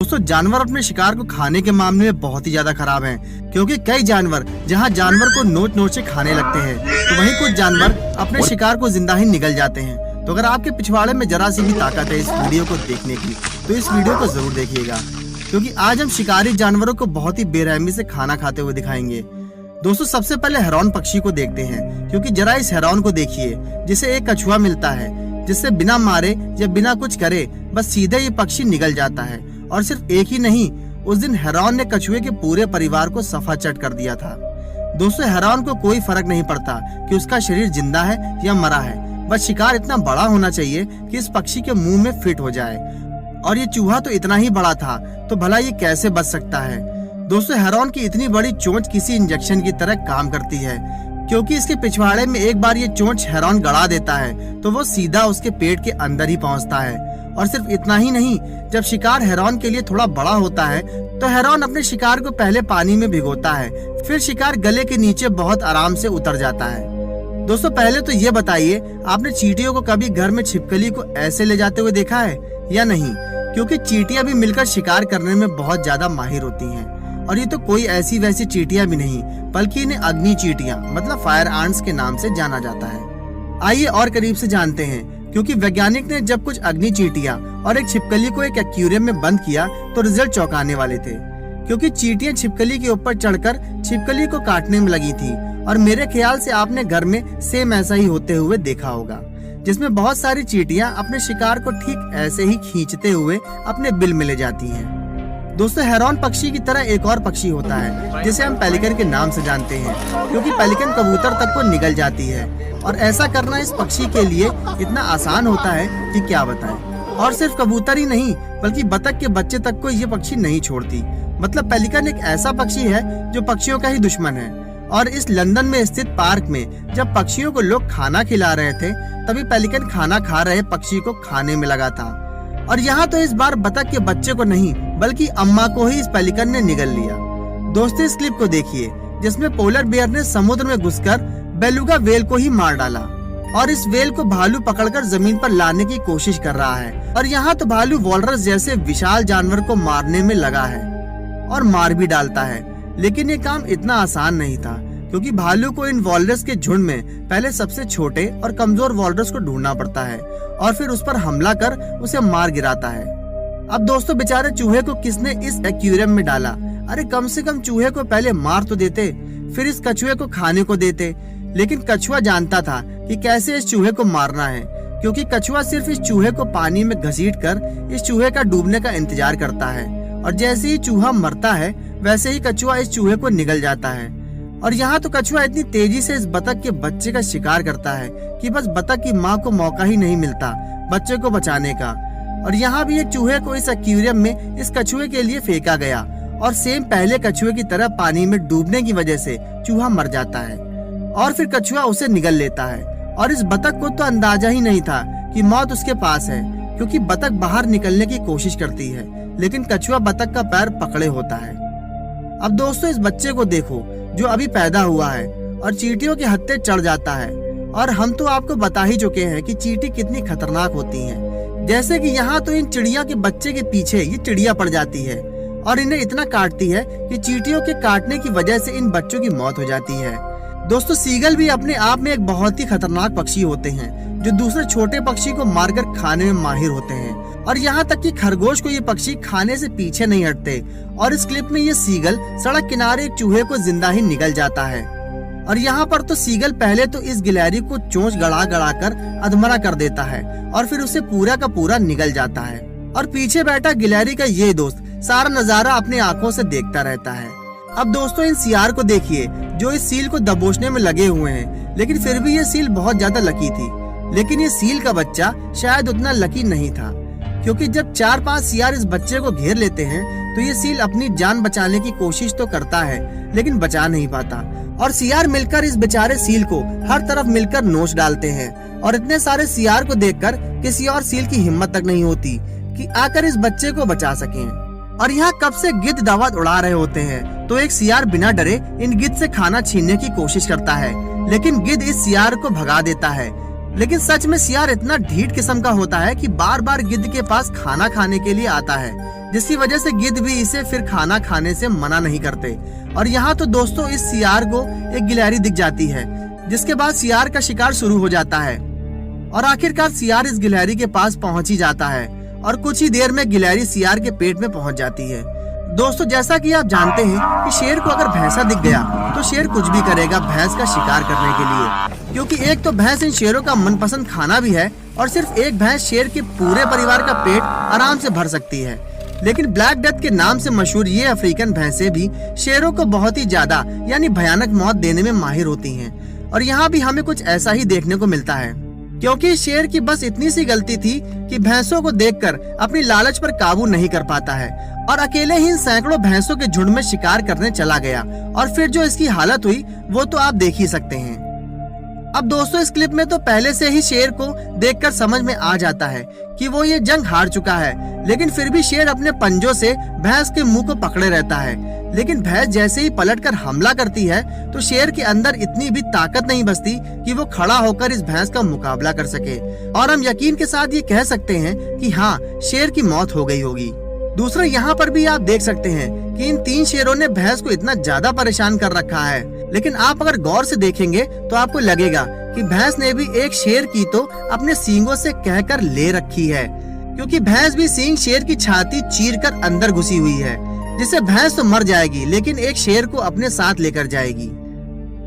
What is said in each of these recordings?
दोस्तों जानवर अपने शिकार को खाने के मामले में बहुत ही ज्यादा खराब हैं, क्योंकि कई जानवर जहां जानवर को नोच नोच से खाने लगते हैं, तो वहीं कुछ जानवर अपने शिकार को जिंदा ही निगल जाते हैं। तो अगर आपके पिछवाड़े में जरा सी भी ताकत है इस वीडियो को देखने की, तो इस वीडियो को जरूर देखिएगा, क्योंकि आज हम शिकारी जानवरों को बहुत ही बेरहमी से खाना खाते हुए दिखाएंगे। दोस्तों सबसे पहले हेरॉन पक्षी को देखते हैं, क्योंकि जरा इस हेरॉन को देखिए, जिसे एक कछुआ मिलता है, जिससे बिना मारे या बिना कुछ करे बस सीधे ये पक्षी निगल जाता है। और सिर्फ एक ही नहीं, उस दिन हेरॉन ने कछुए के पूरे परिवार को सफा चट कर दिया था। दोस्तों हेरॉन को कोई फर्क नहीं पड़ता कि उसका शरीर जिंदा है या मरा है, बस शिकार इतना बड़ा होना चाहिए कि इस पक्षी के मुंह में फिट हो जाए। और ये चूहा तो इतना ही बड़ा था, तो भला ये कैसे बच सकता है। दोस्तों हेरॉन की इतनी बड़ी चोंच किसी इंजेक्शन की तरह काम करती है, क्योंकि इसके पिछवाड़े में एक बार ये चोंच हेरॉन गड़ा देता है तो वो सीधा उसके पेट के अंदर ही पहुंचता है। और सिर्फ इतना ही नहीं, जब शिकार हेरॉन के लिए थोड़ा बड़ा होता है तो हेरॉन अपने शिकार को पहले पानी में भिगोता है, फिर शिकार गले के नीचे बहुत आराम से उतर जाता है। दोस्तों पहले तो ये बताइए, आपने चींटियों को कभी घर में छिपकली को ऐसे ले जाते हुए देखा है या नहीं? क्योंकि चींटियां भी मिलकर शिकार करने में बहुत ज्यादा माहिर होती हैं। और ये तो कोई ऐसी वैसी चींटियां भी नहीं, बल्कि इन्हें अग्नि चींटियां मतलब फायर आंट्स के नाम से जाना जाता है। आइए और करीब से जानते हैं, क्योंकि वैज्ञानिक ने जब कुछ अग्नि चींटियां और एक छिपकली को एक एक्वेरियम में बंद किया तो रिजल्ट चौंकाने वाले थे, क्योंकि चींटियां छिपकली के ऊपर चढ़कर छिपकली को काटने में लगी थी। और मेरे ख्याल से आपने घर में सेम ऐसा ही होते हुए देखा होगा, जिसमें बहुत सारी चींटियां अपने शिकार को ठीक ऐसे ही खींचते हुए अपने बिल में ले जाती हैं। दोस्तों हेरॉन पक्षी की तरह एक और पक्षी होता है, जिसे हम पेलिकन के नाम से जानते हैं, क्योंकि पेलिकन कबूतर तक को निगल जाती है। और ऐसा करना इस पक्षी के लिए इतना आसान होता है कि क्या बताएं। और सिर्फ कबूतर ही नहीं, बल्कि बतख के बच्चे तक को ये पक्षी नहीं छोड़ती। मतलब पेलिकन एक ऐसा पक्षी है जो पक्षियों का ही दुश्मन है। और इस लंदन में स्थित पार्क में जब पक्षियों को लोग खाना खिला रहे थे, तभी पेलिकन खाना खा रहे पक्षी को खाने में लगा था। और यहाँ तो इस बार बतख के बच्चे को नहीं, बल्कि अम्मा को ही इस पेलिकन ने निगल लिया। दोस्तों इस क्लिप को देखिए, जिसमें पोलर बेयर ने समुद्र में घुसकर बेलुगा वेल को ही मार डाला, और इस वेल को भालू पकड़कर जमीन पर लाने की कोशिश कर रहा है। और यहाँ तो भालू वॉलरस जैसे विशाल जानवर को मारने में लगा है और मार भी डालता है। लेकिन ये काम इतना आसान नहीं था, क्योंकि भालू को इन वॉलरस के झुंड में पहले सबसे छोटे और कमजोर वॉलरस को ढूंढना पड़ता है और फिर उस पर हमला कर उसे मार गिराता है। अब दोस्तों बेचारे चूहे को किसने इस एक्वेरियम में डाला? अरे कम से कम चूहे को पहले मार तो देते, फिर इस कछुए को खाने को देते। लेकिन कछुआ जानता था कि कैसे इस चूहे को मारना है, क्योंकि कछुआ सिर्फ इस चूहे को पानी में घसीट कर इस चूहे का डूबने का इंतजार करता है। और जैसे ही चूहा मरता है, वैसे ही कछुआ इस चूहे को निगल जाता है। और यहाँ तो कछुआ इतनी तेजी से इस बतख के बच्चे का शिकार करता है कि बस बतख की माँ को मौका ही नहीं मिलता बच्चे को बचाने का। और यहाँ भी एक चूहे को इस एक्वेरियम में इस कछुए के लिए फेंका गया, और सेम पहले कछुए की तरह पानी में डूबने की वजह से चूहा मर जाता है, और फिर कछुआ उसे निगल लेता है। और इस बतख को तो अंदाजा ही नहीं था कि मौत उसके पास है, क्योंकि बतख बाहर निकलने की कोशिश करती है, लेकिन कछुआ बतख का पैर पकड़े होता है। अब दोस्तों इस बच्चे को देखो, जो अभी पैदा हुआ है और चींटियों के हत्थे चढ़ जाता है। और हम तो आपको बता ही चुके हैं कि चींटी कितनी खतरनाक होती हैं। जैसे कि यहाँ तो इन चिड़िया के बच्चे के पीछे ये चिड़िया पड़ जाती है और इन्हें इतना काटती है कि चींटियों के काटने की वजह से इन बच्चों की मौत हो जाती है। दोस्तों सीगल भी अपने आप में एक बहुत ही खतरनाक पक्षी होते हैं, जो दूसरे छोटे पक्षी को मारकर खाने में माहिर होते हैं। और यहाँ तक कि खरगोश को ये पक्षी खाने से पीछे नहीं हटते। और इस क्लिप में ये सीगल सड़क किनारे एक चूहे को जिंदा ही निगल जाता है। और यहाँ पर तो सीगल पहले तो इस गिलहरी को चोंच गड़ा गड़ा कर अधमरा कर देता है, और फिर उसे पूरा का पूरा निगल जाता है। और पीछे बैठा गिलहरी का ये दोस्त सारा नजारा अपनी आंखों से देखता रहता है। अब दोस्तों इन सियार को देखिए, जो इस सील को दबोचने में लगे हुए हैं, लेकिन फिर भी ये सील बहुत ज्यादा लकी थी। लेकिन ये सील का बच्चा शायद उतना लकी नहीं था, क्योंकि जब 4-5 सियार इस बच्चे को घेर लेते हैं तो ये सील अपनी जान बचाने की कोशिश तो करता है, लेकिन बचा नहीं पाता। और सियार मिलकर इस बेचारे सील को हर तरफ मिलकर नोच डालते हैं। और इतने सारे सियार को देखकर किसी और सील की हिम्मत तक नहीं होती कि आकर इस बच्चे को बचा सकें। और यहाँ कब से गिद्ध दावत उड़ा रहे होते हैं, तो एक सियार बिना डरे इन गिद्ध से खाना छीनने की कोशिश करता है, लेकिन गिद्ध इस सियार को भगा देता है। लेकिन सच में सियार इतना ढीठ किस्म का होता है कि बार बार गिद्ध के पास खाना खाने के लिए आता है, जिसकी वजह से गिद्ध भी इसे फिर खाना खाने से मना नहीं करते। और यहाँ तो दोस्तों इस सियार को एक गिलहरी दिख जाती है, जिसके बाद सियार का शिकार शुरू हो जाता है और आखिरकार सियार इस गिलहरी के पास पहुंच ही जाता है और कुछ ही देर में गिलहरी सियार के पेट में पहुंच जाती है। दोस्तों जैसा कि आप जानते हैं कि शेर को अगर भैंसा दिख गया तो शेर कुछ भी करेगा भैंस का शिकार करने के लिए, क्योंकि एक तो भैंस इन शेरों का मनपसंद खाना भी है और सिर्फ एक भैंस शेर के पूरे परिवार का पेट आराम से भर सकती है। लेकिन ब्लैक डेथ के नाम से मशहूर ये अफ्रीकन भैंसें भी शेरों को बहुत ही ज्यादा यानी भयानक मौत देने में माहिर होती हैं। और यहाँ भी हमें कुछ ऐसा ही देखने को मिलता है, क्योंकि शेर की बस इतनी सी गलती थी कि भैंसों को देखकर अपनी लालच पर काबू नहीं कर पाता है और अकेले ही इन सैकड़ों भैंसों के झुंड में शिकार करने चला गया और फिर जो इसकी हालत हुई वो तो आप देख ही सकते हैं। अब दोस्तों इस क्लिप में तो पहले से ही शेर को देखकर समझ में आ जाता है कि वो ये जंग हार चुका है, लेकिन फिर भी शेर अपने पंजों से भैंस के मुंह को पकड़े रहता है। लेकिन भैंस जैसे ही पलटकर हमला करती है तो शेर के अंदर इतनी भी ताकत नहीं बचती कि वो खड़ा होकर इस भैंस का मुकाबला कर सके और हम यकीन के साथ ये कह सकते हैं कि हाँ, शेर की मौत हो गई होगी। दूसरा यहाँ पर भी आप देख सकते हैं कि इन 3 शेरों ने भैंस को इतना ज्यादा परेशान कर रखा है, लेकिन आप अगर गौर से देखेंगे तो आपको लगेगा कि भैंस ने भी एक शेर की तो अपने सींगों से कहकर ले रखी है, क्योंकि भैंस भी सींग शेर की छाती चीरकर अंदर घुसी हुई है, जिससे भैंस तो मर जाएगी लेकिन एक शेर को अपने साथ लेकर जाएगी।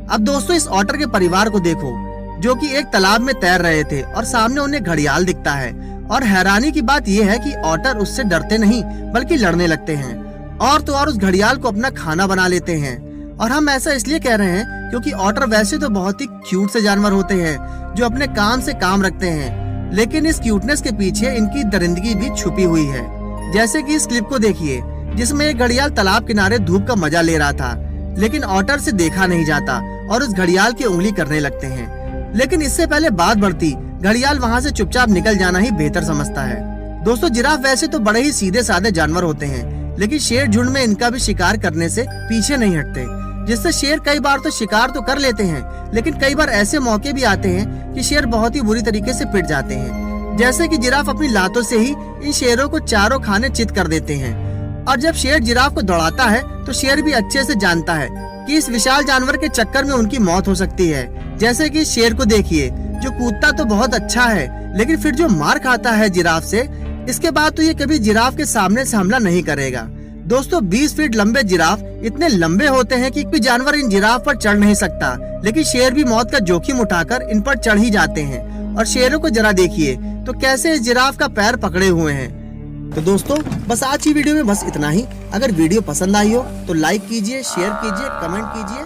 अब दोस्तों इस ऑटर के परिवार को देखो, जो कि एक तालाब में तैर रहे थे और सामने उन्हें घड़ियाल दिखता है और हैरानी की बात यह है कि ऑटर उससे डरते नहीं बल्कि लड़ने लगते हैं और तो और उस घड़ियाल को अपना खाना बना लेते हैं। और हम ऐसा इसलिए कह रहे हैं क्योंकि ऑटर वैसे तो बहुत ही क्यूट से जानवर होते हैं जो अपने काम से काम रखते हैं, लेकिन इस क्यूटनेस के पीछे इनकी दरिंदगी भी छुपी हुई है। जैसे कि इस क्लिप को देखिए जिसमें एक घड़ियाल तालाब किनारे धूप का मजा ले रहा था, लेकिन ऑटर से देखा नहीं जाता और उस घड़ियाल की उंगली करने लगते हैं। लेकिन इससे पहले बात बढ़ती, घड़ियाल वहाँ से चुपचाप निकल जाना ही बेहतर समझता है। दोस्तों जिराफ वैसे तो बड़े ही सीधे साधे जानवर होते हैं, लेकिन शेर झुंड में इनका भी शिकार करने से पीछे नहीं हटते, जिससे शेर कई बार तो शिकार तो कर लेते हैं, लेकिन कई बार ऐसे मौके भी आते हैं कि शेर बहुत ही बुरी तरीके से पिट जाते हैं। जैसे कि जिराफ अपनी लातों से ही इन शेरों को चारों खाने चित कर देते हैं। और जब शेर जिराफ को दौड़ाता है तो शेर भी अच्छे से जानता है कि इस विशाल जानवर के चक्कर में उनकी मौत हो सकती है। जैसे कि शेर को देखिए, जो कूदता तो बहुत अच्छा है, लेकिन फिर जो मार खाता है जिराफ से, इसके बाद तो ये कभी जिराफ के सामने से हमला नहीं करेगा। दोस्तों 20 फीट लंबे जिराफ इतने लंबे होते हैं कि कोई जानवर इन जिराफ पर चढ़ नहीं सकता, लेकिन शेर भी मौत का जोखिम उठाकर इन पर चढ़ ही जाते हैं। और शेरों को जरा देखिए तो कैसे इस जिराफ का पैर पकड़े हुए हैं। तो दोस्तों बस आज की वीडियो में बस इतना ही। अगर वीडियो पसंद आई हो तो लाइक कीजिए, शेयर कीजिए, कमेंट कीजिए।